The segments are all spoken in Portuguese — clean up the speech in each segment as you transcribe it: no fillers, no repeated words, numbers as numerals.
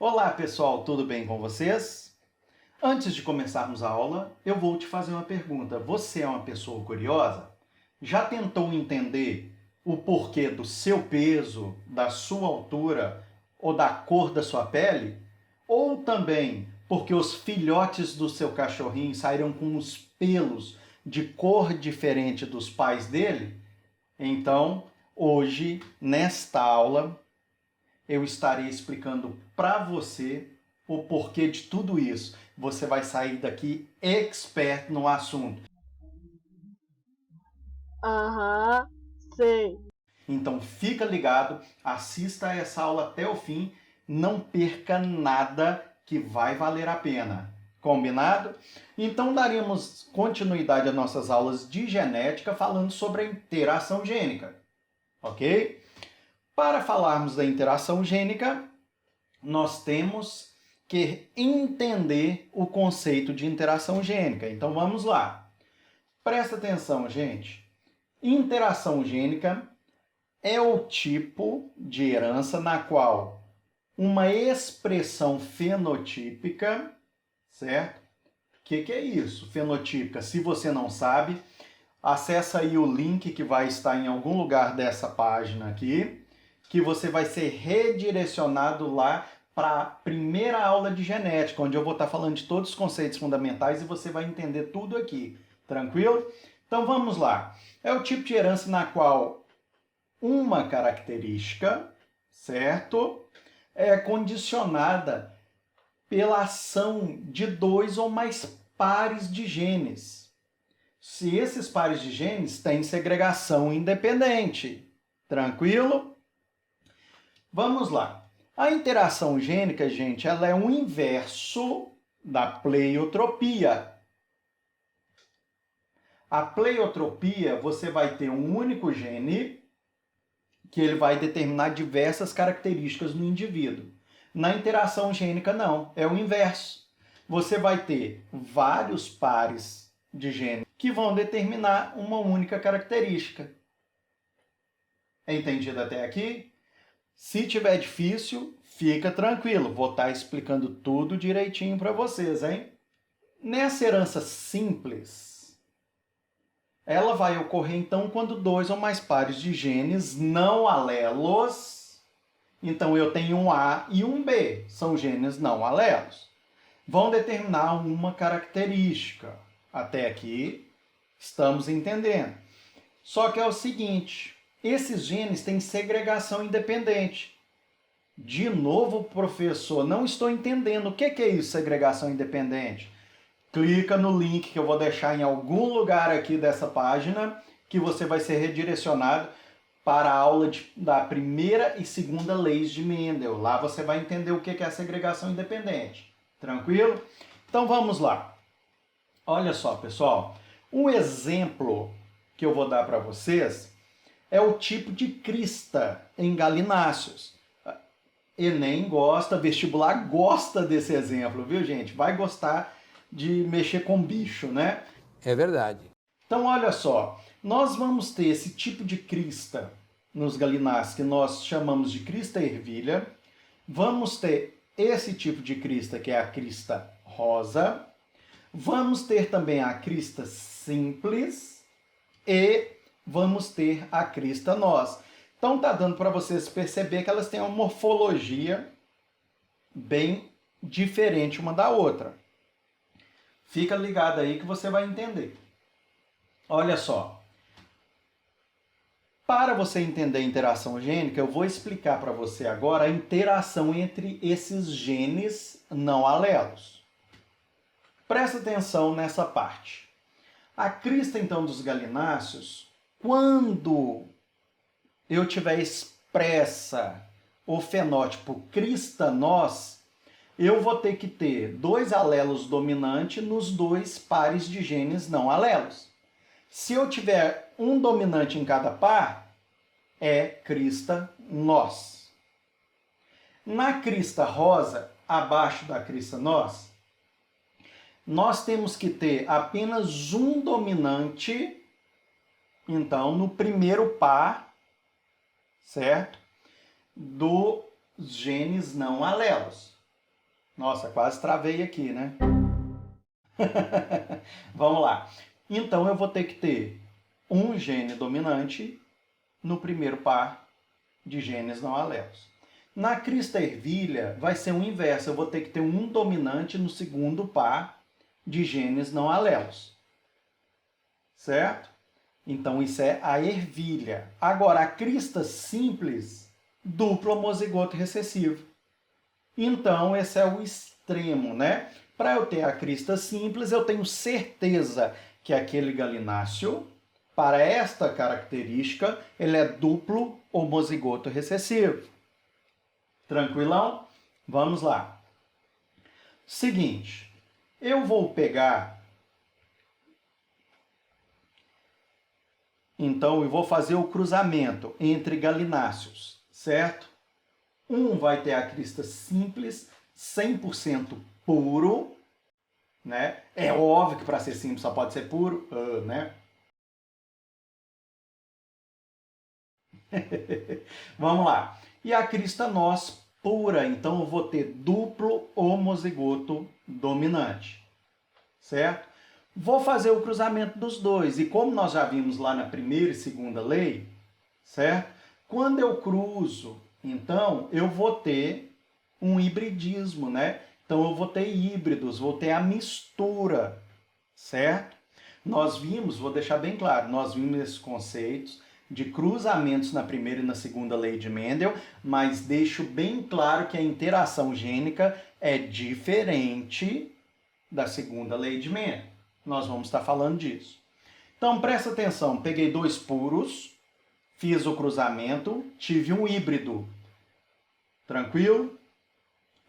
Olá pessoal, tudo bem com vocês? Antes de começarmos a aula, eu vou te fazer uma pergunta. Você é uma pessoa curiosa? Já tentou entender o porquê do seu peso, da sua altura ou da cor da sua pele? Ou também porque os filhotes do seu cachorrinho saíram com os pelos de cor diferente dos pais dele? Então, hoje, nesta aula, eu estarei explicando para você o porquê de tudo isso. Você vai sair daqui expert no assunto. Aham, sei. Então fica ligado, assista essa aula até o fim, não perca nada que vai valer a pena. Combinado? Então daremos continuidade às nossas aulas de genética falando sobre a interação gênica, ok? Para falarmos da interação gênica, nós temos que entender o conceito de interação gênica. Então vamos lá. Presta atenção, gente. Interação gênica é o tipo de herança na qual uma expressão fenotípica, certo? O que é isso? Fenotípica. Se você não sabe, acessa aí o link que vai estar em algum lugar dessa página aqui, que você vai ser redirecionado lá para a primeira aula de genética, onde eu vou estar falando de todos os conceitos fundamentais e você vai entender tudo aqui. Tranquilo? Então vamos lá. É o tipo de herança na qual uma característica, certo? É condicionada pela ação de dois ou mais pares de genes. Se esses pares de genes têm segregação independente. Tranquilo? Vamos lá. A interação gênica, gente, ela é o inverso da pleiotropia. A pleiotropia, você vai ter um único gene que ele vai determinar diversas características no indivíduo. Na interação gênica, não, é o inverso. Você vai ter vários pares de genes que vão determinar uma única característica. É entendido até aqui? Se tiver difícil, fica tranquilo, vou estar explicando tudo direitinho para vocês, hein? Nessa herança simples, ela vai ocorrer então quando dois ou mais pares de genes não alelos, então eu tenho um A e um B, são genes não alelos, vão determinar uma característica. Até aqui estamos entendendo. Só que é o seguinte, esses genes têm segregação independente. De novo, professor, não estou entendendo. O que é isso, segregação independente? Clica no link que eu vou deixar em algum lugar aqui dessa página, que você vai ser redirecionado para a aula da primeira e segunda leis de Mendel. Lá você vai entender o que é a segregação independente. Tranquilo? Então vamos lá. Olha só, pessoal. Um exemplo que eu vou dar para vocês é o tipo de crista em galináceos. Enem gosta, vestibular gosta desse exemplo, viu, gente? Vai gostar de mexer com bicho, né? É verdade. Então, olha só, nós vamos ter esse tipo de crista nos galináceos que nós chamamos de crista ervilha. Vamos ter esse tipo de crista que é a crista rosa. Vamos ter também a crista simples e vamos ter a crista nós. Então tá dando para vocês perceber que elas têm uma morfologia bem diferente uma da outra. Fica ligado aí que você vai entender. Olha só. Para você entender a interação gênica, eu vou explicar para você agora a interação entre esses genes não alelos. Presta atenção nessa parte. A crista, então, dos galináceos, quando eu tiver expressa o fenótipo crista-nós, eu vou ter que ter dois alelos dominantes nos dois pares de genes não alelos. Se eu tiver um dominante em cada par, é crista-nós. Na crista rosa, abaixo da crista-nós, nós temos que ter apenas um dominante, então, no primeiro par, certo? Dos genes não alelos. Nossa, quase travei aqui, né? Vamos lá. Então eu vou ter que ter um gene dominante no primeiro par de genes não alelos. Na crista ervilha vai ser o inverso, eu vou ter que ter um dominante no segundo par de genes não alelos. Certo? Então isso é a ervilha. Agora a crista simples, duplo homozigoto recessivo. Então esse é o extremo, né? Para eu ter a crista simples, eu tenho certeza que aquele galináceo, para esta característica, ele é duplo homozigoto recessivo. Tranquilão? Vamos lá. Seguinte, eu vou pegar, então eu vou fazer o cruzamento entre galináceos, certo? Um vai ter a crista simples, 100% puro, né? É óbvio que para ser simples só pode ser puro, né? Vamos lá. E a crista nós pura, então eu vou ter duplo homozigoto dominante, certo? Vou fazer o cruzamento dos dois, e como nós já vimos lá na primeira e segunda lei, certo? Quando eu cruzo, então eu vou ter um hibridismo, né? Então eu vou ter híbridos, vou ter a mistura, certo? Nós vimos, vou deixar bem claro, nós vimos esses conceitos de cruzamentos na primeira e na segunda lei de Mendel, mas deixo bem claro que a interação gênica é diferente da segunda lei de Mendel. Nós vamos estar falando disso. Então presta atenção, peguei dois puros, fiz o cruzamento, tive um híbrido. Tranquilo?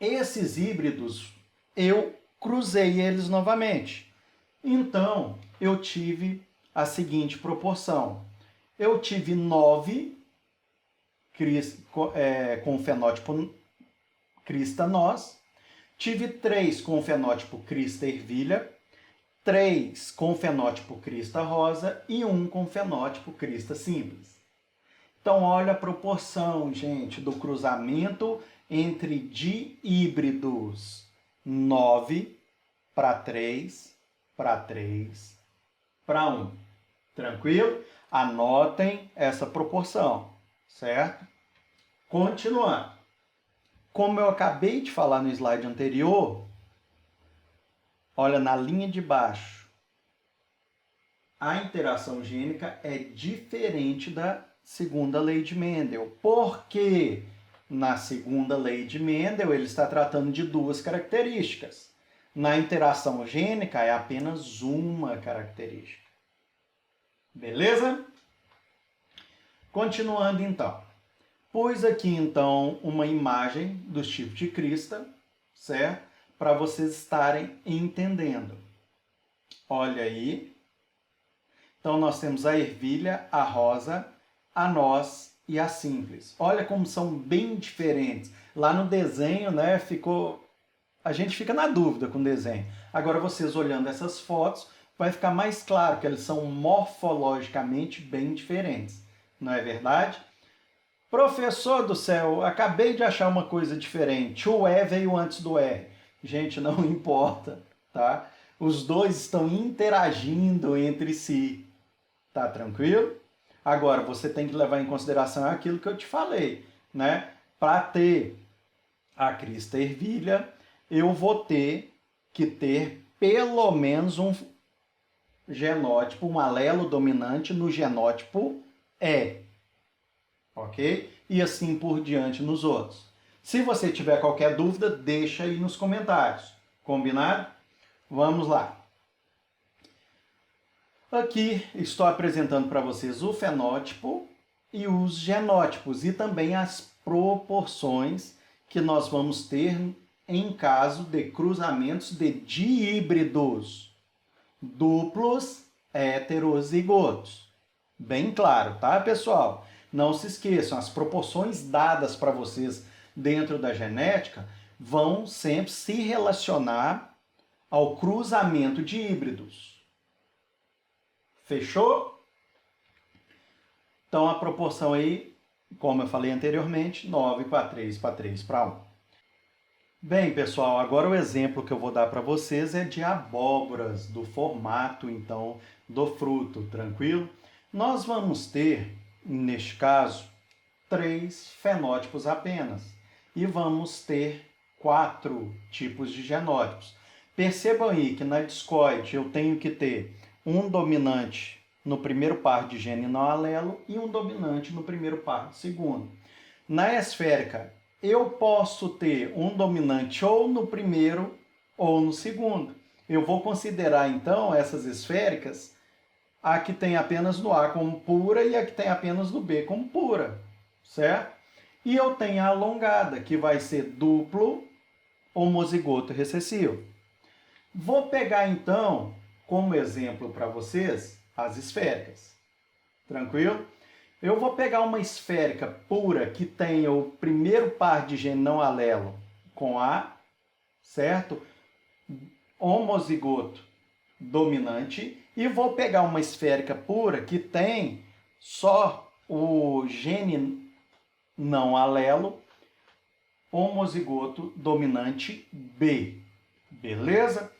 Esses híbridos, eu cruzei eles novamente. Então, eu tive a seguinte proporção. Eu tive 9 com o fenótipo crista nós, tive 3 com o fenótipo crista ervilha, 3 com o fenótipo crista rosa e 1 com o fenótipo crista simples. Então, olha a proporção, gente, do cruzamento entre dihíbridos. 9 para 3, para 3, para 1. Tranquilo? Anotem essa proporção, certo? Continuando. Como eu acabei de falar no slide anterior, olha na linha de baixo. A interação gênica é diferente da segunda lei de Mendel. Por quê? Na segunda lei de Mendel, ele está tratando de duas características. Na interação gênica, é apenas uma característica. Beleza? Continuando, então. Pus aqui, então, uma imagem dos tipos de crista, certo? Para vocês estarem entendendo. Olha aí. Então, nós temos a ervilha, a rosa, a noz e a simples. Olha como são bem diferentes. Lá no desenho, né, a gente fica na dúvida com o desenho. Agora, vocês olhando essas fotos, vai ficar mais claro que eles são morfologicamente bem diferentes. Não é verdade? Professor do céu, acabei de achar uma coisa diferente. O E veio antes do R. Gente, não importa, tá? Os dois estão interagindo entre si. Tá tranquilo? Agora, você tem que levar em consideração aquilo que eu te falei, né? Para ter a crista ervilha, eu vou ter que ter pelo menos um genótipo, um alelo dominante no genótipo E. Ok? E assim por diante nos outros. Se você tiver qualquer dúvida, deixa aí nos comentários. Combinado? Vamos lá. Aqui estou apresentando para vocês o fenótipo e os genótipos e também as proporções que nós vamos ter em caso de cruzamentos de dihíbridos duplos heterozigotos. Bem claro, tá, pessoal? Não se esqueçam, as proporções dadas para vocês dentro da genética vão sempre se relacionar ao cruzamento de híbridos. Fechou? Então a proporção aí, como eu falei anteriormente, 9 para 3 para 3 para 1. Bem, pessoal, agora o exemplo que eu vou dar para vocês é de abóboras, do formato, então, do fruto, tranquilo? Nós vamos ter, neste caso, 3 fenótipos apenas e vamos ter 4 tipos de genótipos. Percebam aí que na discoide eu tenho que ter um dominante no primeiro par de gene não alelo e um dominante no primeiro par de segundo. Na esférica, eu posso ter um dominante ou no primeiro ou no segundo. Eu vou considerar então essas esféricas a que tem apenas no A como pura e a que tem apenas no B como pura, certo? E eu tenho a alongada, que vai ser duplo homozigoto recessivo. Vou pegar então, como exemplo para vocês, as esféricas. Tranquilo? Eu vou pegar uma esférica pura que tenha o primeiro par de gene não alelo com A, certo? Homozigoto dominante. E vou pegar uma esférica pura que tem só o gene não alelo homozigoto dominante B. Beleza?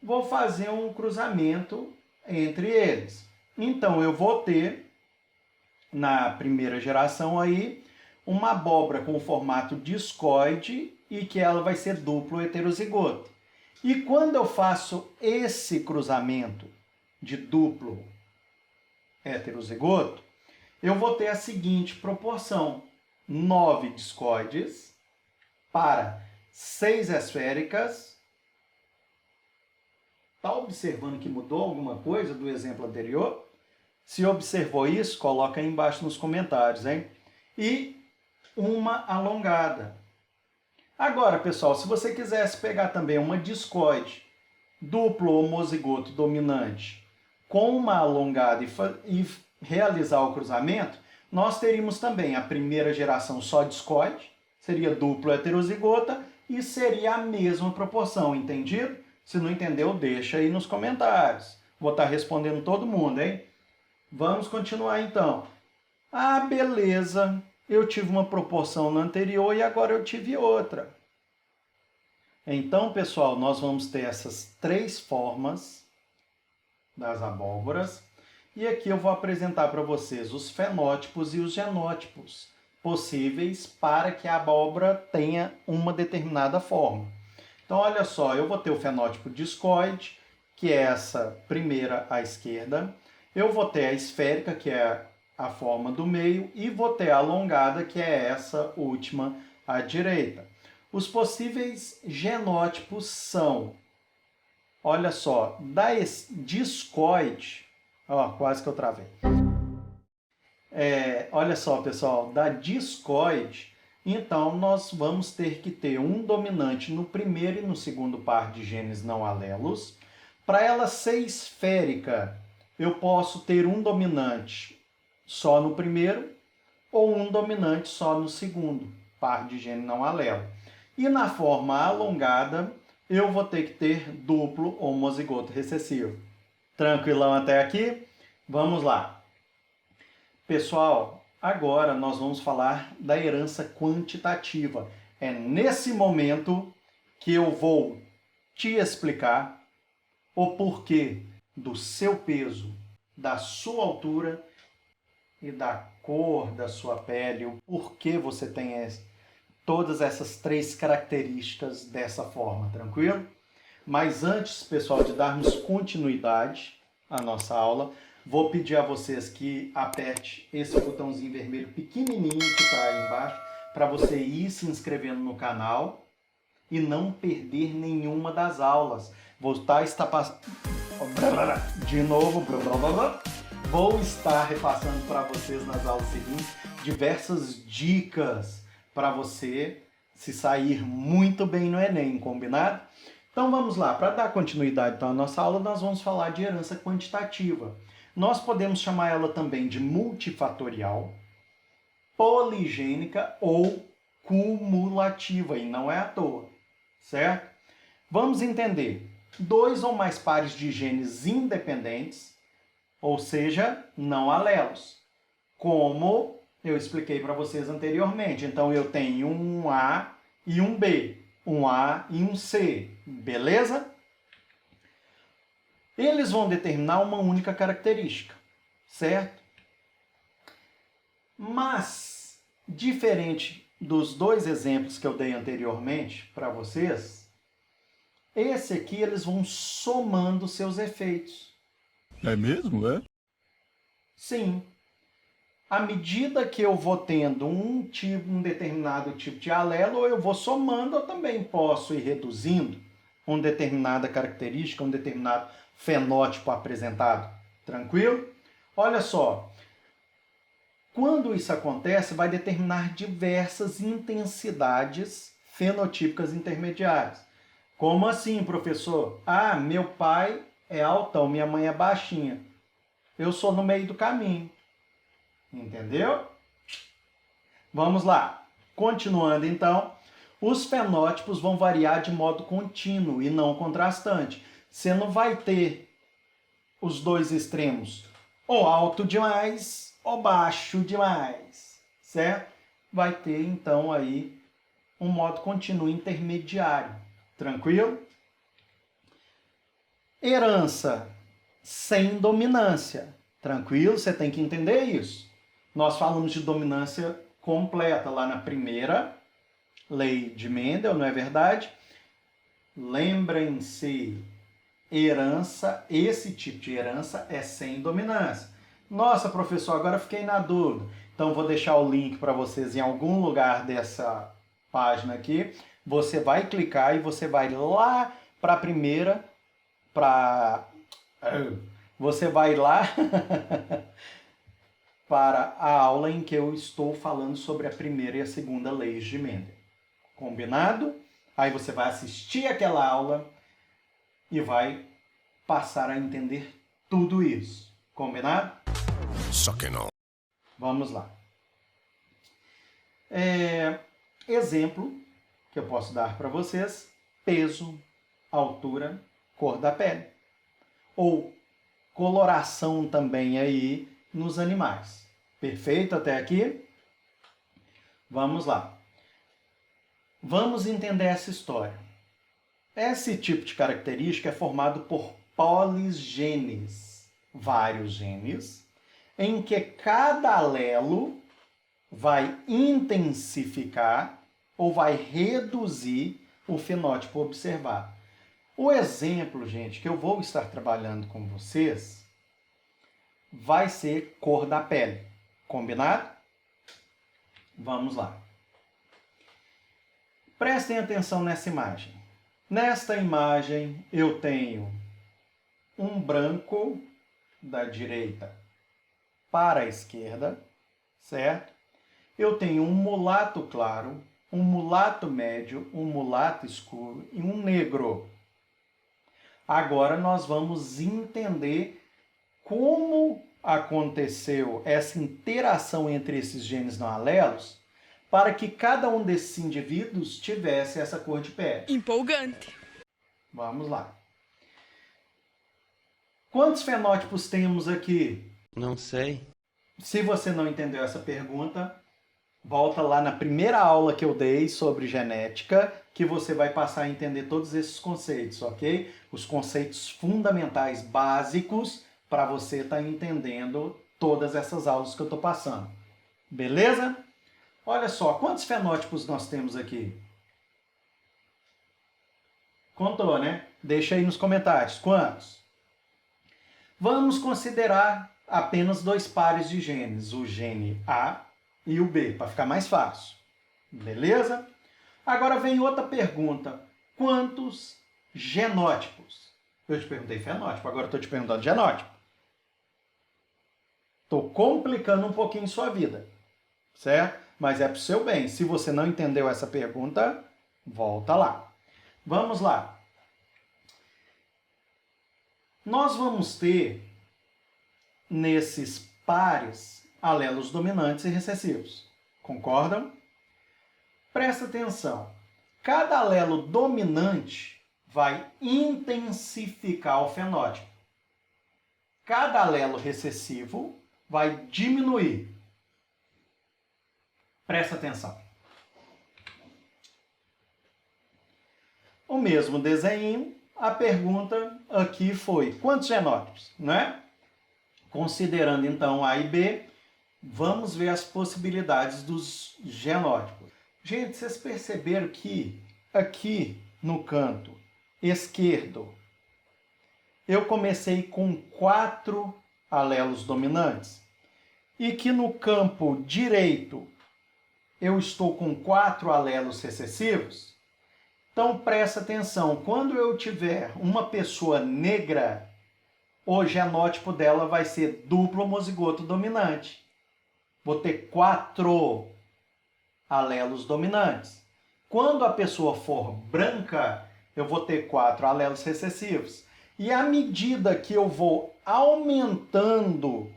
Vou fazer um cruzamento entre eles. Então, eu vou ter, na primeira geração aí, uma abóbora com formato discoide e que ela vai ser duplo heterozigoto. E quando eu faço esse cruzamento de duplo heterozigoto, eu vou ter a seguinte proporção: 9 discoides para 6 esféricas. Está observando que mudou alguma coisa do exemplo anterior? Se observou isso, coloca aí embaixo nos comentários, hein? E uma alongada. Agora, pessoal, se você quisesse pegar também uma discoide duplo homozigoto dominante com uma alongada e realizar o cruzamento, nós teríamos também a primeira geração só discoide, seria duplo heterozigota e seria a mesma proporção, entendido? Se não entendeu, deixa aí nos comentários. Vou estar respondendo todo mundo, hein? Vamos continuar então. Ah, beleza. Eu tive uma proporção no anterior e agora eu tive outra. Então, pessoal, nós vamos ter essas 3 formas das abóboras. E aqui eu vou apresentar para vocês os fenótipos e os genótipos possíveis para que a abóbora tenha uma determinada forma. Então, olha só, eu vou ter o fenótipo discoide, que é essa primeira à esquerda. Eu vou ter a esférica, que é a forma do meio, e vou ter a alongada, que é essa última à direita. Os possíveis genótipos são, olha só, da discoide, ó, quase que eu travei. Olha só, pessoal, da discoide, então nós vamos ter que ter um dominante no primeiro e no segundo par de genes não alelos. Para ela ser esférica, eu posso ter um dominante só no primeiro ou um dominante só no segundo par de gene não alelo. E na forma alongada, eu vou ter que ter duplo homozigoto recessivo. Tranquilão até aqui? Vamos lá. Pessoal, agora nós vamos falar da herança quantitativa. É nesse momento que eu vou te explicar o porquê do seu peso, da sua altura e da cor da sua pele, o porquê você tem todas essas 3 características dessa forma, tranquilo? Mas antes, pessoal, de darmos continuidade à nossa aula, vou pedir a vocês que aperte esse botãozinho vermelho pequenininho que está aí embaixo, para você ir se inscrevendo no canal e não perder nenhuma das aulas. Vou estar de novo, vou estar repassando para vocês nas aulas seguintes diversas dicas para você se sair muito bem no Enem, combinado? Então vamos lá, para dar continuidade então, à nossa aula, nós vamos falar de herança quantitativa. Nós podemos chamar ela também de multifatorial, poligênica ou cumulativa, e não é à toa, certo? Vamos entender. 2 ou mais pares de genes independentes, ou seja, não alelos, como eu expliquei para vocês anteriormente. Então, eu tenho um A e um B. um A e um C, beleza? Eles vão determinar uma única característica, certo? Mas, diferente dos dois exemplos que eu dei anteriormente para vocês, esse aqui eles vão somando seus efeitos. É mesmo, é? Sim. À medida que eu vou tendo um determinado tipo de alelo, eu vou somando, eu também posso ir reduzindo uma determinada característica, um determinado fenótipo apresentado. Tranquilo? Olha só. Quando isso acontece, vai determinar diversas intensidades fenotípicas intermediárias. Como assim, professor? Ah, meu pai é altão, minha mãe é baixinha. Eu sou no meio do caminho. Entendeu? Vamos lá. Continuando, então. Os fenótipos vão variar de modo contínuo e não contrastante. Você não vai ter os dois extremos, ou alto demais ou baixo demais, certo? Vai ter, então, aí um modo contínuo intermediário. Tranquilo? Herança sem dominância. Tranquilo? Você tem que entender isso. Nós falamos de dominância completa lá na primeira lei de Mendel, não é verdade? Lembrem-se, herança, esse tipo de herança é sem dominância. Nossa, professor, agora fiquei na dúvida. Então vou deixar o link para vocês em algum lugar dessa página aqui. Você vai clicar e você vai lá para a primeira, você vai lá para a aula em que eu estou falando sobre a primeira e a segunda leis de Mendel. Combinado? Aí você vai assistir aquela aula e vai passar a entender tudo isso. Combinado? Só que não. Vamos lá. Exemplo que eu posso dar para vocês: peso, altura, cor da pele. Ou coloração também aí nos animais. Perfeito até aqui? Vamos lá. Vamos entender essa história. Esse tipo de característica é formado por polisgenes, vários genes, em que cada alelo vai intensificar ou vai reduzir o fenótipo observado. O exemplo, gente, que eu vou estar trabalhando com vocês vai ser cor da pele. Combinado? Vamos lá. Prestem atenção nessa imagem. Nesta imagem eu tenho um branco da direita para a esquerda, certo? Eu tenho um mulato claro, um mulato médio, um mulato escuro e um negro. Agora nós vamos entender como aconteceu essa interação entre esses genes não alelos para que cada um desses indivíduos tivesse essa cor de pele. Empolgante. Vamos lá. Quantos fenótipos temos aqui? Não sei. Se você não entendeu essa pergunta, volta lá na primeira aula que eu dei sobre genética, que você vai passar a entender todos esses conceitos, ok? Os conceitos fundamentais básicos para você estar entendendo todas essas aulas que eu estou passando. Beleza? Olha só, quantos fenótipos nós temos aqui? Contou, né? Deixa aí nos comentários. Quantos? Vamos considerar apenas dois pares de genes, o gene A e o B, para ficar mais fácil. Beleza? Agora vem outra pergunta. Quantos genótipos? Eu te perguntei fenótipo, agora estou te perguntando genótipo. Estou complicando um pouquinho sua vida, certo? Mas é para o seu bem. Se você não entendeu essa pergunta, volta lá. Vamos lá. Nós vamos ter, nesses pares, alelos dominantes e recessivos. Concordam? Presta atenção. Cada alelo dominante vai intensificar o fenótipo. Cada alelo recessivo vai diminuir. Presta atenção. O mesmo desenho, a pergunta aqui foi quantos genótipos, né? Considerando então A e B, vamos ver as possibilidades dos genótipos. Gente, vocês perceberam que aqui no canto esquerdo eu comecei com 4 alelos dominantes e que no campo direito eu estou com 4 alelos recessivos? Então presta atenção, quando eu tiver uma pessoa negra, o genótipo dela vai ser duplo homozigoto dominante. Vou ter 4 alelos dominantes. Quando a pessoa for branca, eu vou ter 4 alelos recessivos. E à medida que eu vou aumentando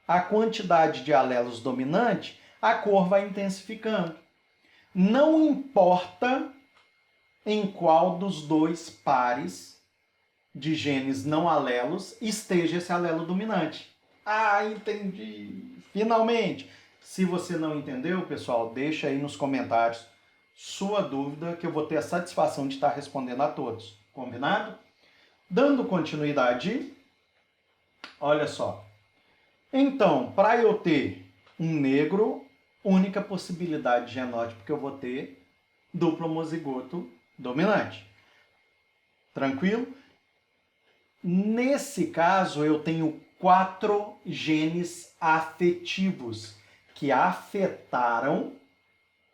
a quantidade de alelos dominantes, a cor vai intensificando. Não importa em qual dos dois pares de genes não alelos esteja esse alelo dominante. Ah, entendi! Finalmente! Se você não entendeu, pessoal, deixa aí nos comentários sua dúvida que eu vou ter a satisfação de estar respondendo a todos. Combinado? Dando continuidade, olha só. Então, para eu ter um negro, única possibilidade de genótipo que eu vou ter, duplo homozigoto dominante. Tranquilo? Nesse caso, eu tenho 4 genes afetivos que afetaram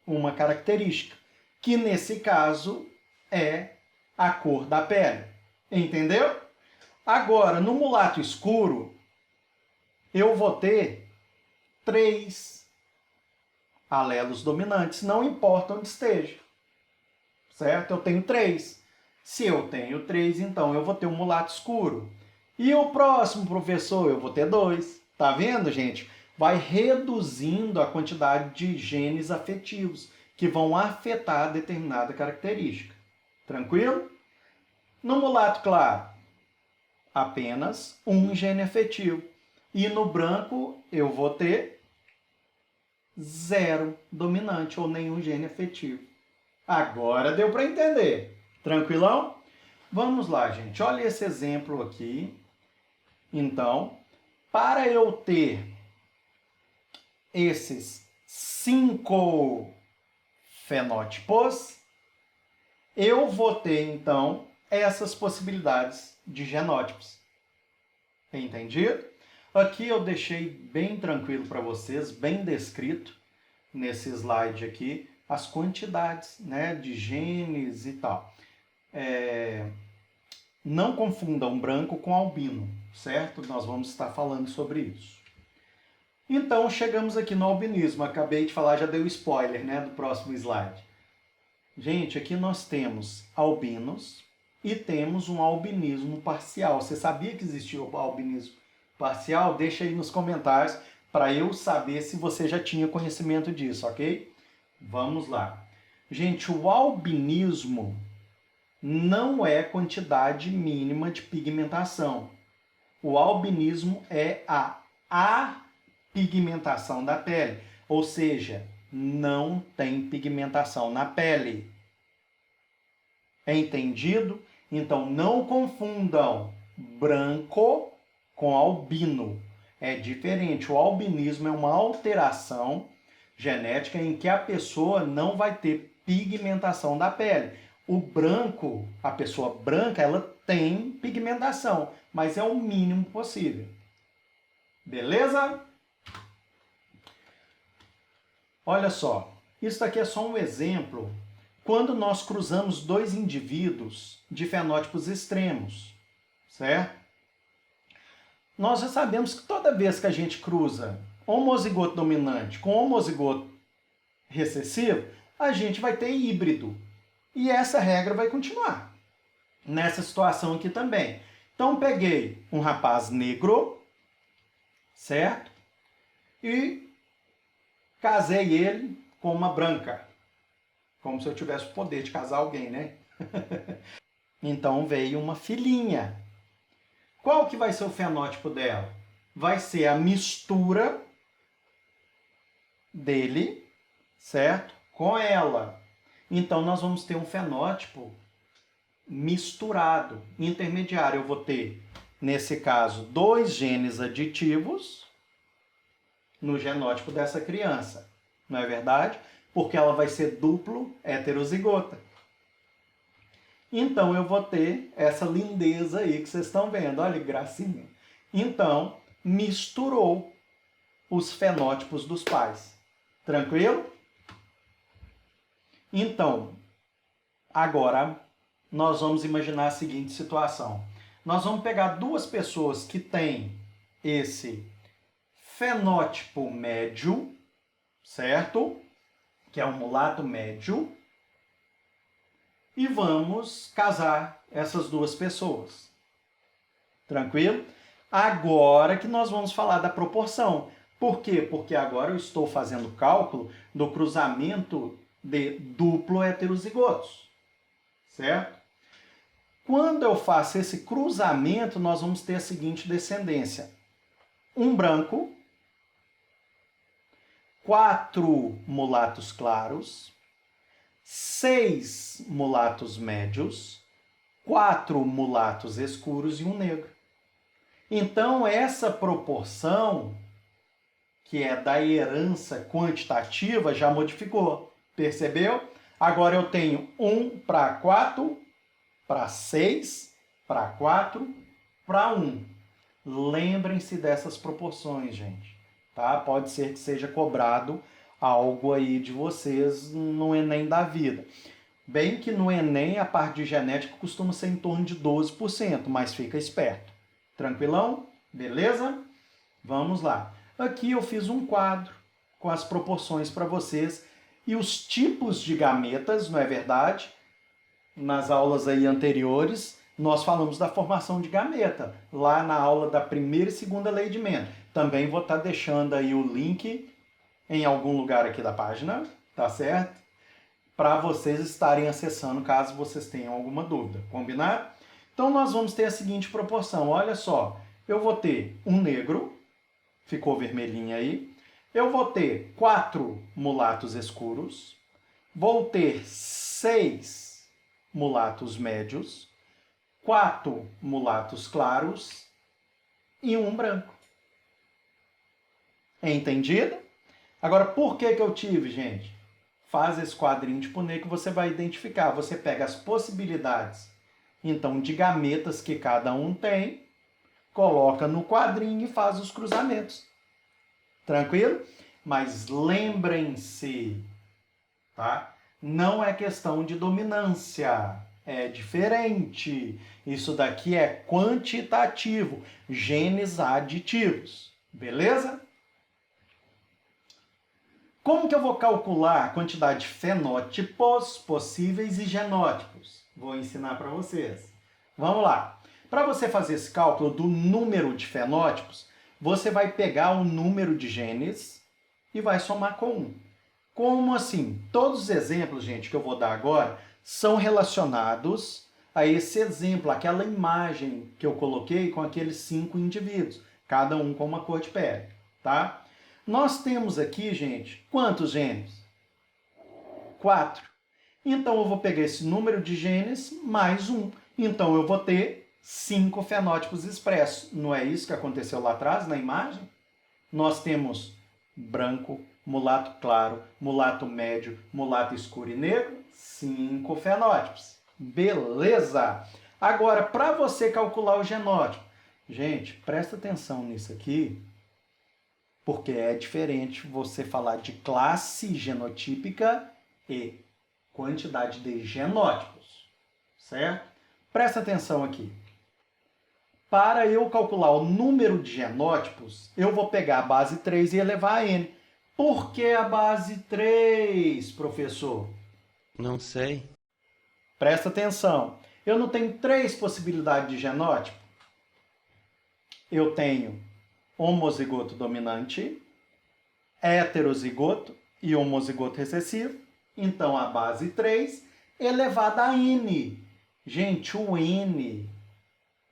uma característica, que nesse caso é a cor da pele. Entendeu? Agora, no mulato escuro, eu vou ter 3 alelos dominantes, não importa onde esteja. Certo? Eu tenho 3. Se eu tenho 3, então eu vou ter um mulato escuro. E o próximo, professor, eu vou ter 2. Tá vendo, gente? Vai reduzindo a quantidade de genes afetivos que vão afetar determinada característica. Tranquilo? No mulato claro, apenas um gene afetivo. E no branco eu vou ter 0 dominante ou nenhum gene afetivo. Agora deu para entender. Tranquilão? Vamos lá, gente. Olha esse exemplo aqui. Então, para eu ter esses 5 fenótipos, eu vou ter, então, essas possibilidades de genótipos. Entendido? Aqui eu deixei bem tranquilo para vocês, bem descrito nesse slide aqui, as quantidades, né, de genes e tal. Não confundam branco com albino, certo? Nós vamos estar falando sobre isso. Então, chegamos aqui no albinismo. Acabei de falar, já dei o spoiler, né, do próximo slide. Gente, aqui nós temos albinos e temos um albinismo parcial. Você sabia que existia o albinismo parcial? Deixa aí nos comentários para eu saber se você já tinha conhecimento disso, ok? Vamos lá. Gente, o albinismo não é quantidade mínima de pigmentação. O albinismo é a apigmentação da pele, ou seja, não tem pigmentação na pele. É entendido? Então não confundam branco com albino. É diferente. O albinismo é uma alteração genética em que a pessoa não vai ter pigmentação da pele. O branco, a pessoa branca, ela tem pigmentação, mas é o mínimo possível. Beleza? Olha só, isso aqui é só um exemplo quando nós cruzamos 2 indivíduos de fenótipos extremos, certo? Nós já sabemos que toda vez que a gente cruza homozigoto dominante com homozigoto recessivo, a gente vai ter híbrido. E essa regra vai continuar nessa situação aqui também. Então, peguei um rapaz negro, certo? E casei ele com uma branca. Como se eu tivesse o poder de casar alguém, né? Então, veio uma filhinha. Qual que vai ser o fenótipo dela? Vai ser a mistura dele, certo? Com ela. Então, nós vamos ter um fenótipo misturado. Intermediário, eu vou ter, nesse caso, 2 genes aditivos no genótipo dessa criança. Não é verdade? Porque ela vai ser duplo heterozigota. Então, eu vou ter essa lindeza aí que vocês estão vendo. Olha que gracinha. Então, misturou os fenótipos dos pais. Tranquilo? Então, agora nós vamos imaginar a seguinte situação. Nós vamos pegar 2 pessoas que têm esse fenótipo médio, certo? Que é um mulato médio. E vamos casar essas 2 pessoas. Tranquilo? Agora que nós vamos falar da proporção. Por quê? Porque agora eu estou fazendo o cálculo do cruzamento de duplo heterozigotos. Certo? Quando eu faço esse cruzamento, nós vamos ter a seguinte descendência. Um branco, 4 mulatos claros, 6 mulatos médios, 4 mulatos escuros e um negro. Então, essa proporção, que é da herança quantitativa, já modificou. Percebeu? Agora eu tenho 1 para 4, para 6, para 4, para 1. Lembrem-se dessas proporções, gente. Tá? Pode ser que seja cobrado algo aí de vocês no Enem da vida. Bem que no Enem a parte de genética costuma ser em torno de 12%, mas fica esperto. Tranquilão? Beleza? Vamos lá. Aqui eu fiz um quadro com as proporções para vocês e os tipos de gametas, não é verdade? Nas aulas aí anteriores, nós falamos da formação de gameta, lá na aula da primeira e segunda lei de Mendel. Também vou estar deixando aí o link em algum lugar aqui da página, tá certo? Para vocês estarem acessando caso vocês tenham alguma dúvida, combinado? Então nós vamos ter a seguinte proporção, olha só, eu vou ter um negro, ficou vermelhinho aí, eu vou ter 4 mulatos escuros, vou ter 6 mulatos médios, 4 mulatos claros e um branco. Entendido? Agora, por que eu tive, gente? Faz esse quadrinho de punê que você vai identificar. Você pega as possibilidades, então, de gametas que cada um tem, coloca no quadrinho e faz os cruzamentos. Tranquilo? Mas lembrem-se, tá? Não é questão de dominância. É diferente. Isso daqui é quantitativo. Genes aditivos. Beleza? Como que eu vou calcular a quantidade de fenótipos possíveis e genótipos? Vou ensinar para vocês. Vamos lá. Para você fazer esse cálculo do número de fenótipos, você vai pegar o número de genes e vai somar com 1. Como assim? Todos os exemplos, gente, que eu vou dar agora são relacionados a esse exemplo, aquela imagem que eu coloquei com aqueles 5 indivíduos, cada um com uma cor de pele, tá? Nós temos aqui, gente, quantos genes? 4. Então, eu vou pegar esse número de genes mais 1. Então, eu vou ter 5 fenótipos expressos. Não é isso que aconteceu lá atrás, na imagem? Nós temos branco, mulato claro, mulato médio, mulato escuro e negro. 5 fenótipos. Beleza! Agora, para você calcular o genótipo, gente, presta atenção nisso aqui, porque é diferente você falar de classe genotípica e quantidade de genótipos, certo? Presta atenção aqui. Para eu calcular o número de genótipos, eu vou pegar a base 3 e elevar a n. Por que a base 3, professor? Não sei. Presta atenção. Eu não tenho 3 possibilidades de genótipo? Eu tenho homozigoto dominante, heterozigoto e homozigoto recessivo. Então, a base 3 elevada a n. Gente, o n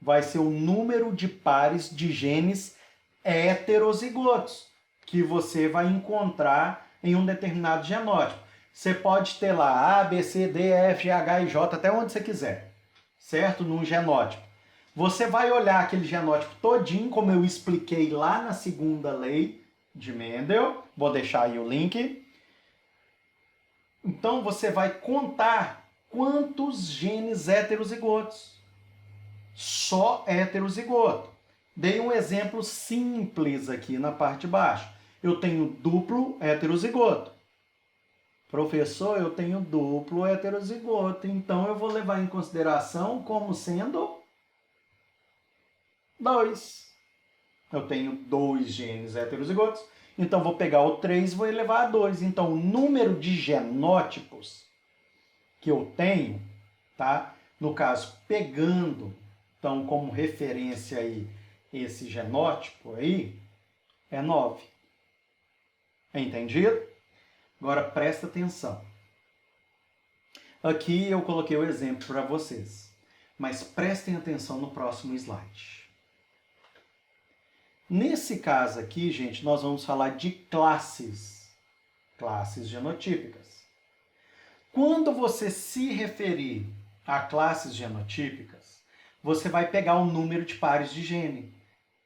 vai ser o número de pares de genes heterozigotos que você vai encontrar em um determinado genótipo. Você pode ter lá A, B, C, D, E, F, G, H e J, até onde você quiser. certo? Num genótipo. Você vai olhar aquele genótipo todinho, como eu expliquei lá na segunda lei de Mendel. Vou deixar aí o link. Então você vai contar quantos genes heterozigotos. Só heterozigoto. Dei um exemplo simples aqui na parte de baixo. Eu tenho duplo heterozigoto. Professor, eu tenho duplo heterozigoto, então eu vou levar em consideração como sendo 2. Eu tenho 2 genes heterozigotos, então vou pegar o 3 e vou elevar a 2. Então o número de genótipos que eu tenho, tá? No caso, pegando então como referência aí esse genótipo aí, é 9. Entendido? Agora presta atenção. Aqui eu coloquei o exemplo para vocês, mas prestem atenção no próximo slide. Nesse caso aqui, gente, nós vamos falar de classes genotípicas. Quando você se referir a classes genotípicas, você vai pegar o número de pares de gene.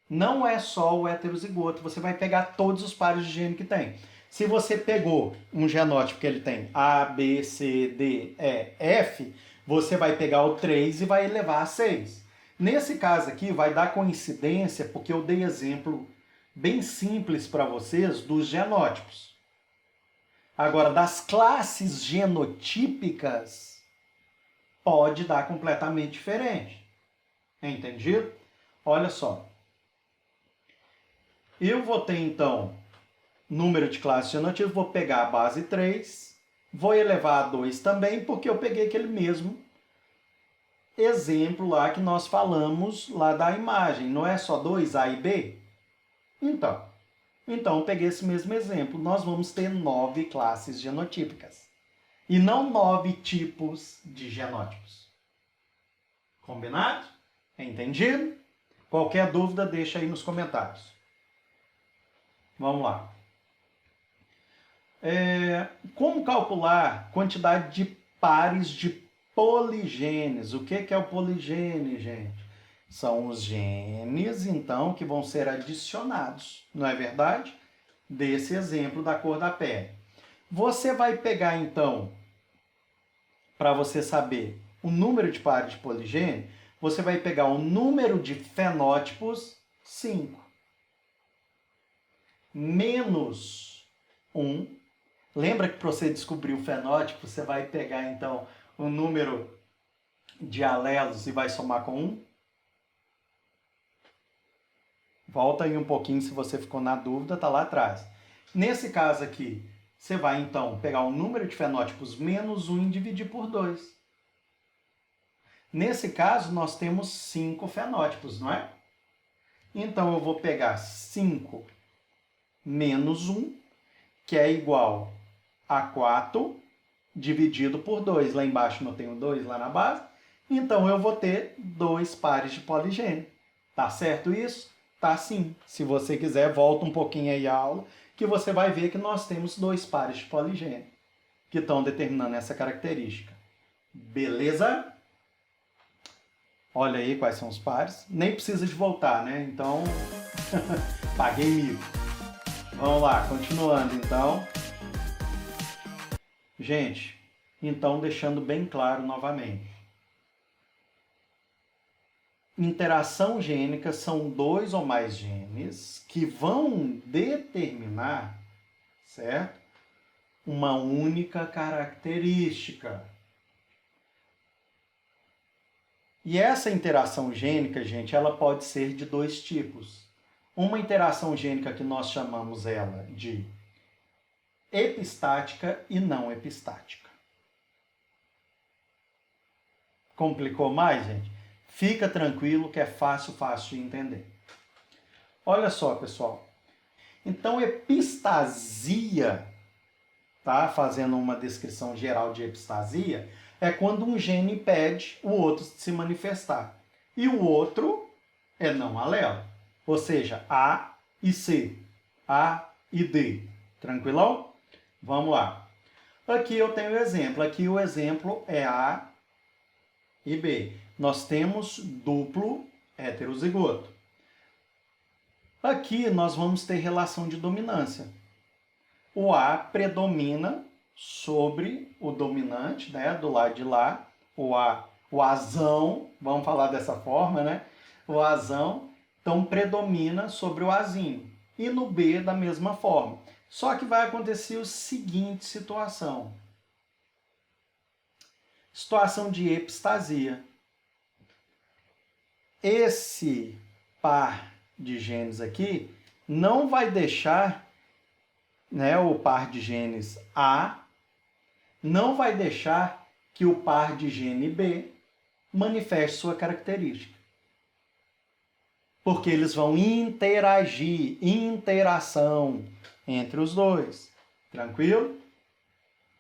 Não é só o heterozigoto, você vai pegar todos os pares de gene que tem. Se você pegou um genótipo que ele tem A, B, C, D, E, F, você vai pegar o 3 e vai elevar a 6. Nesse caso aqui, vai dar coincidência, porque eu dei exemplo bem simples para vocês dos genótipos. Agora, das classes genotípicas, pode dar completamente diferente. Entendido? Olha só. Eu vou ter, então, número de classes genotípicas, vou pegar a base 3, vou elevar a 2 também, porque eu peguei aquele mesmo exemplo lá que nós falamos lá da imagem. Não é só 2, A e B? Então eu peguei esse mesmo exemplo. Nós vamos ter 9 classes genotípicas. E não 9 tipos de genótipos. Combinado? Entendido? Qualquer dúvida, deixa aí nos comentários. Vamos lá. Como calcular quantidade de pares de poligenes? O que é o poligene, gente? São os genes, então, que vão ser adicionados, não é verdade? Desse exemplo da cor da pele. Você vai pegar, então, para você saber o número de pares de poligene, você vai pegar o número de fenótipos, 5, menos 1. Lembra que para você descobrir o fenótipo, você vai pegar, então, o número de alelos e vai somar com 1? Volta aí um pouquinho se você ficou na dúvida, tá lá atrás. Nesse caso aqui, você vai, então, pegar o número de fenótipos menos 1 e dividir por 2. Nesse caso, nós temos 5 fenótipos, não é? Então, eu vou pegar 5 menos 1, que é igual a 4 dividido por 2. Lá embaixo não tenho 2 lá na base. Então, eu vou ter 2 pares de poligene. Tá certo isso? Tá sim. Se você quiser, volta um pouquinho aí a aula, que você vai ver que nós temos 2 pares de poligene, que estão determinando essa característica. Beleza? Olha aí quais são os pares. Nem precisa de voltar, né? Então, paguei mico. Vamos lá, continuando então. Gente, então deixando bem claro novamente. Interação gênica são 2 ou mais genes que vão determinar, certo? Uma única característica. E essa interação gênica, gente, ela pode ser de 2 tipos. Uma interação gênica que nós chamamos ela de epistática e não epistática. Complicou mais, gente? Fica tranquilo que é fácil de entender. Olha só, pessoal. Então, epistasia, tá? Fazendo uma descrição geral de epistasia, é quando um gene impede o outro de se manifestar. E o outro é não alelo. Ou seja, A e C, A e D. Tranquilão? Vamos lá. Aqui eu tenho o exemplo. Aqui o exemplo é A e B. Nós temos duplo heterozigoto. Aqui nós vamos ter relação de dominância. O A predomina sobre o dominante, né, do lado de lá, o Azão, vamos falar dessa forma, né? O Azão, então, predomina sobre o Azinho. E no B, da mesma forma. Só que vai acontecer a seguinte situação. Situação de epistasia. Esse par de genes aqui não vai deixar, né, o par de genes A, não vai deixar que o par de gene B manifeste sua característica. Porque eles vão interagir, interação entre os dois. Tranquilo?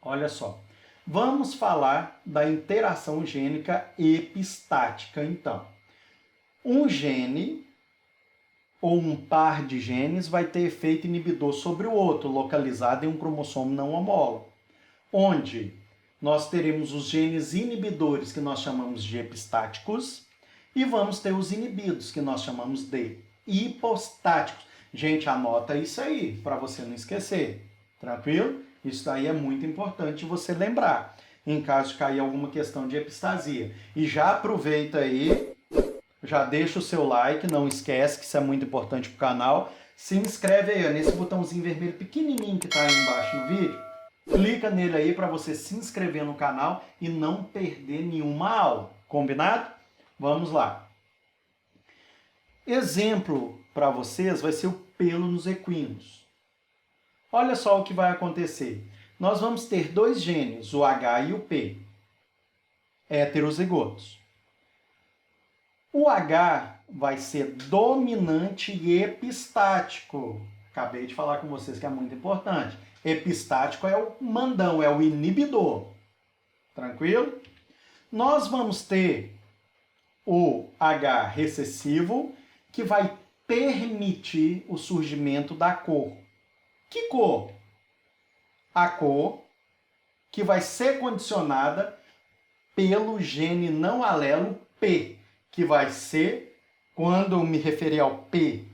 Olha só. Vamos falar da interação gênica epistática, então. Um gene ou um par de genes vai ter efeito inibidor sobre o outro, localizado em um cromossomo não homólogo, onde nós teremos os genes inibidores, que nós chamamos de epistáticos, e vamos ter os inibidos, que nós chamamos de hipostáticos. Gente, anota isso aí, para você não esquecer. Tranquilo? Isso aí é muito importante você lembrar, em caso de cair alguma questão de epistasia. E já aproveita aí, já deixa o seu like, não esquece que isso é muito importante para o canal. Se inscreve aí, ó, nesse botãozinho vermelho pequenininho que está aí embaixo no vídeo. Clica nele aí para você se inscrever no canal e não perder nenhuma aula. Combinado? Vamos lá. Exemplo para vocês vai ser o pelo nos equinos. Olha só o que vai acontecer. Nós vamos ter dois genes, o H e o P, heterozigotos. O H vai ser dominante e epistático. Acabei de falar com vocês que é muito importante. Epistático é o mandão, é o inibidor. Tranquilo? Nós vamos ter o H recessivo, que vai permitir o surgimento da cor. Que cor? A cor que vai ser condicionada pelo gene não alelo P, que vai ser, quando eu me referir ao P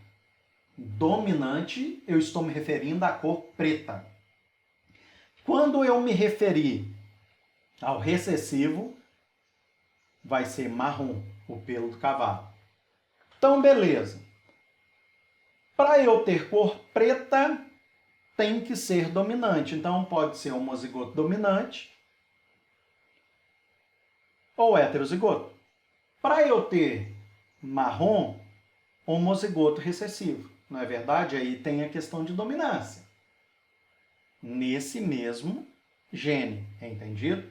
dominante, eu estou me referindo à cor preta. Quando eu me referir ao recessivo, vai ser marrom, o pelo do cavalo. Então, beleza. Para eu ter cor preta, tem que ser dominante. Então, pode ser homozigoto dominante ou heterozigoto. Para eu ter marrom, homozigoto recessivo. Não é verdade? Aí tem a questão de dominância. Nesse mesmo gene, entendido?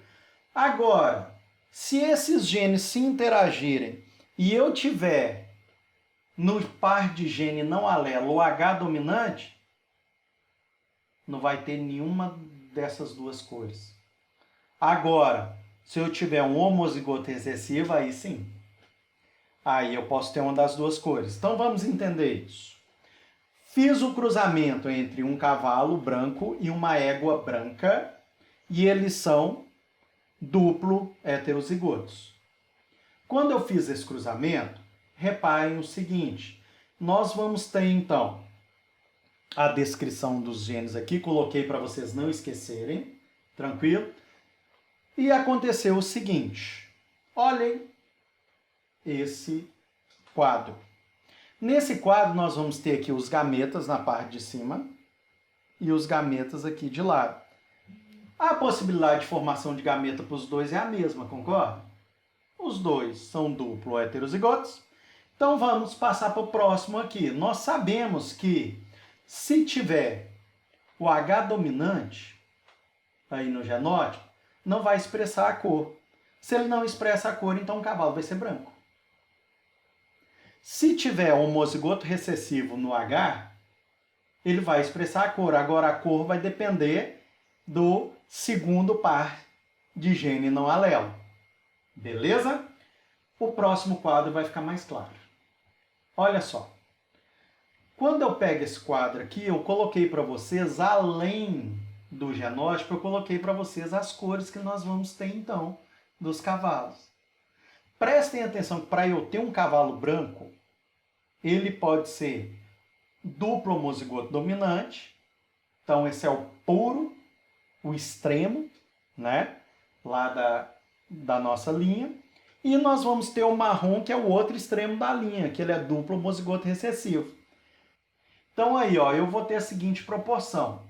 Agora, se esses genes se interagirem e eu tiver no par de gene não alelo o H dominante, não vai ter nenhuma dessas duas cores. Agora, se eu tiver um homozigoto recessivo, aí sim. Aí eu posso ter uma das duas cores. Então vamos entender isso. Fiz o cruzamento entre um cavalo branco e uma égua branca e eles são duplo heterozigotos. Quando eu fiz esse cruzamento, reparem o seguinte, nós vamos ter então a descrição dos genes aqui, coloquei para vocês não esquecerem, tranquilo? E aconteceu o seguinte, olhem esse quadro. Nesse quadro nós vamos ter aqui os gametas na parte de cima e os gametas aqui de lado. A possibilidade de formação de gameta para os dois é a mesma, concorda? Os dois são duplo heterozigotos. Então vamos passar para o próximo aqui. Nós sabemos que se tiver o H dominante aí no genótipo, não vai expressar a cor. Se ele não expressa a cor, então o cavalo vai ser branco. Se tiver homozigoto recessivo no H, ele vai expressar a cor. Agora a cor vai depender do segundo par de gene não alelo. Beleza? O próximo quadro vai ficar mais claro. Olha só. Quando eu pego esse quadro aqui, eu coloquei para vocês, além do genótipo, eu coloquei para vocês as cores que nós vamos ter então dos cavalos. Prestem atenção que para eu ter um cavalo branco, ele pode ser duplo homozigoto dominante. Então esse é o puro, o extremo, né? Lá da nossa linha. E nós vamos ter o marrom, que é o outro extremo da linha, que ele é duplo homozigoto recessivo. Então aí, ó, eu vou ter a seguinte proporção.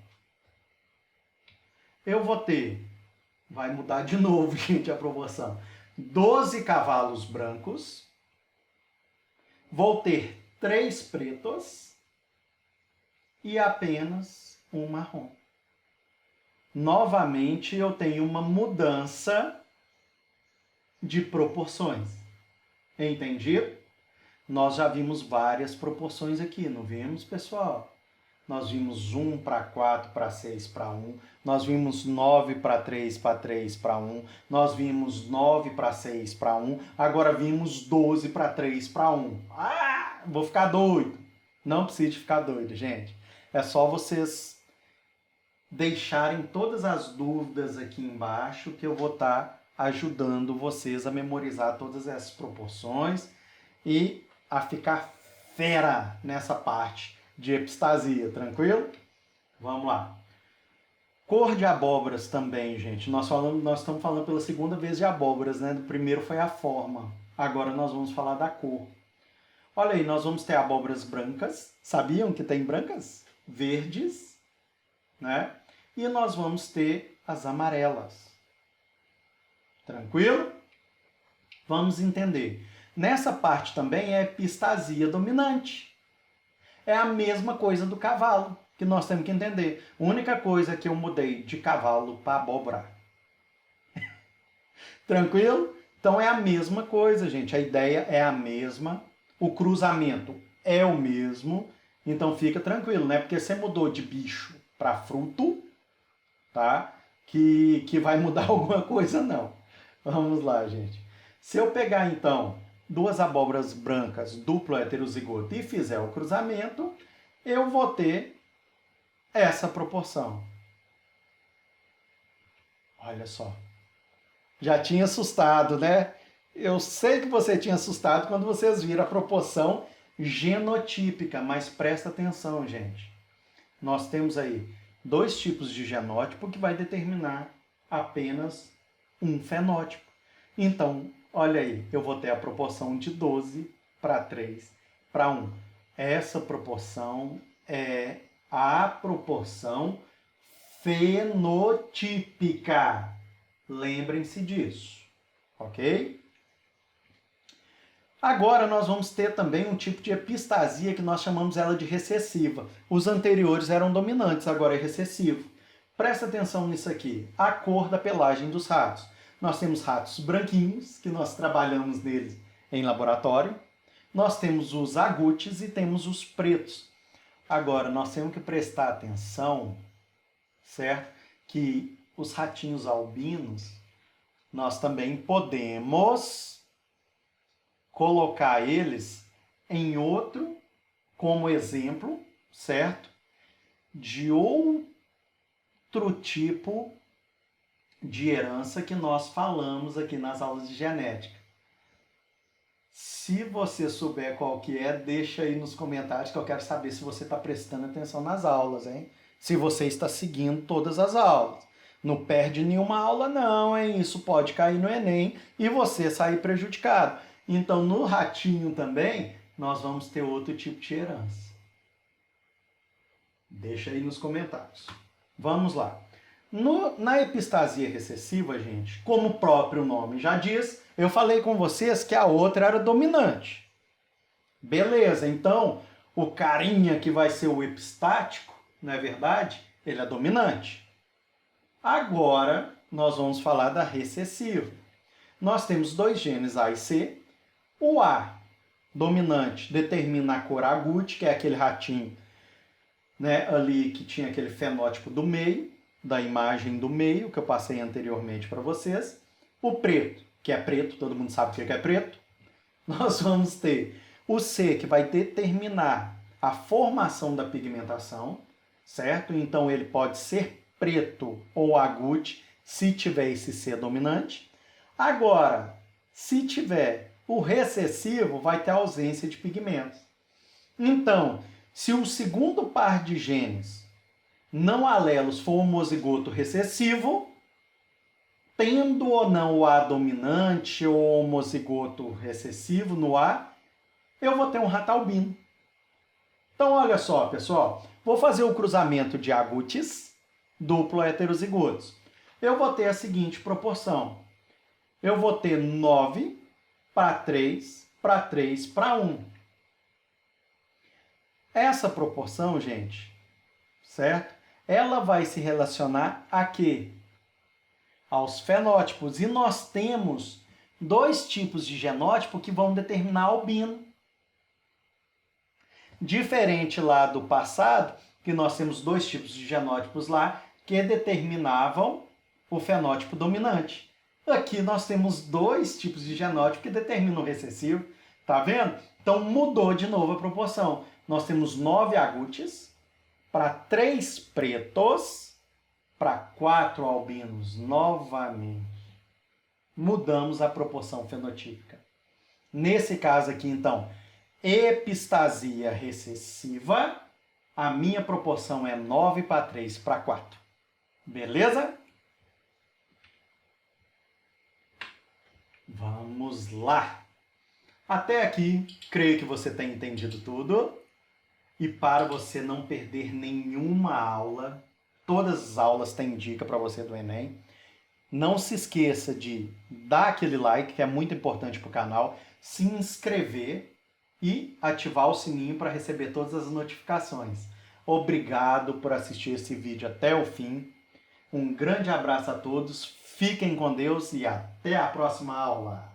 Eu vou ter, vai mudar de novo, gente, a proporção. 12 cavalos brancos. Vou ter 3 pretos e apenas um marrom. Novamente, eu tenho uma mudança de proporções. Entendido? Nós já vimos várias proporções aqui, não vimos, pessoal? Nós vimos 1 para 4 para 6 para 1. Nós vimos 9 para 3 para 3 para 1. Nós vimos 9 para 6 para 1. Agora vimos 12 para 3 para 1. Ah, vou ficar doido. Não precisa de ficar doido, gente. É só vocês deixarem todas as dúvidas aqui embaixo que eu vou estar ajudando vocês a memorizar todas essas proporções e a ficar fera nessa parte de epistasia, tranquilo? Vamos lá. Cor de abóboras também, gente. Nós estamos falando pela segunda vez de abóboras, né? Do primeiro foi a forma. Agora nós vamos falar da cor. Olha aí, nós vamos ter abóboras brancas. Sabiam que tem brancas? Verdes, né? E nós vamos ter as amarelas. Tranquilo? Vamos entender. Nessa parte também é epistasia dominante. É a mesma coisa do cavalo, que nós temos que entender. A única coisa que eu mudei de cavalo para abóbora. Tranquilo? Então é a mesma coisa, gente. A ideia é a mesma. O cruzamento é o mesmo. Então fica tranquilo, né? Porque você mudou de bicho para fruto, tá? Que vai mudar alguma coisa, não. Vamos lá, gente. Se eu pegar, então, 2 abóboras brancas duplo heterozigoto e fizer o cruzamento, eu vou ter essa proporção. Olha só. Já tinha assustado, né? Eu sei que você tinha assustado quando vocês viram a proporção genotípica, mas presta atenção, gente. Nós temos aí 2 tipos de genótipo que vai determinar apenas um fenótipo. Então, olha aí, eu vou ter a proporção de 12 para 3 para 1. Essa proporção é a proporção fenotípica. Lembrem-se disso, ok? Agora nós vamos ter também um tipo de epistasia que nós chamamos ela de recessiva. Os anteriores eram dominantes, agora é recessivo. Presta atenção nisso aqui, a cor da pelagem dos ratos. Nós temos ratos branquinhos, que nós trabalhamos neles em laboratório. Nós temos os agutes e temos os pretos. Agora, nós temos que prestar atenção, certo? Que os ratinhos albinos, nós também podemos colocar eles em outro, como exemplo, certo? De outro tipo de herança que nós falamos aqui nas aulas de genética. Se você souber qual que é, deixa aí nos comentários que eu quero saber se você está prestando atenção nas aulas, hein? Se você está seguindo todas as aulas. Não perde nenhuma aula não, hein? Isso pode cair no Enem e você sair prejudicado. Então, no ratinho também, nós vamos ter outro tipo de herança. Deixa aí nos comentários. Vamos lá. Na epistasia recessiva, gente, como o próprio nome já diz, eu falei com vocês que a outra era dominante. Beleza, então o carinha que vai ser o epistático, não é verdade? Ele é dominante. Agora nós vamos falar da recessiva. Nós temos 2 genes A e C. O A, dominante, determina a cor agute, que é aquele ratinho, né, ali que tinha aquele fenótipo do meio, da imagem do meio, que eu passei anteriormente para vocês. O preto, que é preto, todo mundo sabe o que é preto. Nós vamos ter o C, que vai determinar a formação da pigmentação, certo? Então ele pode ser preto ou agute, se tiver esse C dominante. Agora, Se tiver o recessivo, vai ter ausência de pigmentos. Então, se o segundo par de genes não alelos for homozigoto recessivo, tendo ou não o A dominante ou homozigoto recessivo no A, eu vou ter um rato albino. Então, olha só, pessoal. Vou fazer o cruzamento de agoutis duplo heterozigotos. Eu vou ter a seguinte proporção. Eu vou ter 9 para 3 para 3 para 1. Essa proporção, gente, certo? Ela vai se relacionar a quê? Aos fenótipos. E nós temos 2 tipos de genótipo que vão determinar albino. Diferente lá do passado, que nós temos 2 tipos de genótipos lá que determinavam o fenótipo dominante. Aqui nós temos 2 tipos de genótipo que determinam o recessivo. Tá vendo? Então mudou de novo a proporção. Nós temos 9 agoutis para 3 pretos para 4 albinos. Novamente, mudamos a proporção fenotípica. Nesse caso aqui, então, epistasia recessiva, a minha proporção é 9 para 3 para 4. Beleza? Vamos lá. Até aqui, creio que você tenha entendido tudo. E para você não perder nenhuma aula, todas as aulas têm dica para você do Enem. Não se esqueça de dar aquele like, que é muito importante para o canal, se inscrever e ativar o sininho para receber todas as notificações. Obrigado por assistir esse vídeo até o fim. Um grande abraço a todos, fiquem com Deus e até a próxima aula.